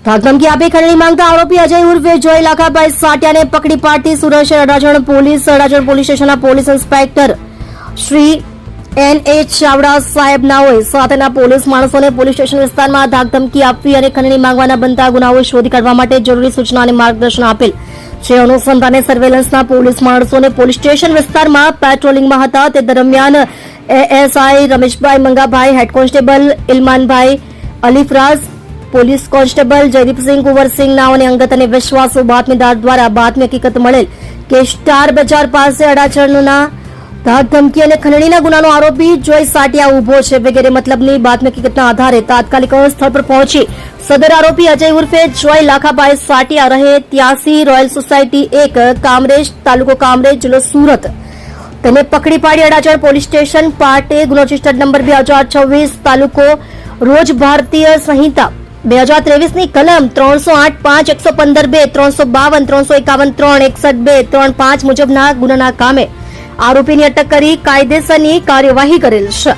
ધમકી આપી ખંડણી માંગતા આરોપી અજય ઉર્ફે જોય લાખાભાઈ સાટિયાને પકડી પાડતી સુરત શહેર અડાજણ પોલીસ સ્ટેશનના police inspector Shri N.A. Chavda સાહેબ નાઓએ સાથેના પોલીસ માણસોને પોલીસ સ્ટેશન વિસ્તારમાં ધાકધમકી આપવી અને ખંડણી માંગવાના બનતા ગુનાઓ શોધી કાઢવા માટે જરૂરી સૂચના અને માર્ગદર્શન આપેલ છે. અનુસંધાને સર્વેલન્સના પોલીસ માણસોને પોલીસ સ્ટેશન વિસ્તારમાં પેટ્રોલિંગમાં હતા તે દરમિયાન ASI Rameshbhai Mangabhai, head constable Ilmanbhai Alifraj, police constable Jaydeepsinh Kunvarsinh નાઓને અંગત અને વિશ્વાસુ બાતમીદાર દ્વારા બાતમી હકીકત મળેલ કે સ્ટાર બજાર પાસે અડાજણના ધમકી અને ખંડણીના ગુનાનો આરોપી જોય સાટિયા ઉભો છે વગેરે મતલબની બાતમી હકીકતના આધારે તાત્કાલિક સ્થળ પર પહોંચી સદર આરોપી અજય ઉર્ફે જોય લાખાભાઈ સાટિયા રહે 83 રોયલ સોસાયટી 1 કામરેજ, તાલુકો કામરેજ, જિલ્લો સુરત તેને પકડી પાડી અડાજણ પોલીસ સ્ટેશન પાટે ગુનો રજિસ્ટર્ડ નંબર 2026 તાલુકો રોજ ભારતીય સંહિતા 2023ની કલમ 308(5), 115(2), 352, 351(3), 61(2), 35 મુજબના ગુનાના કામે આરોપીની અટક કરી કાયદેસરની કાર્યવાહી કરેલ છે.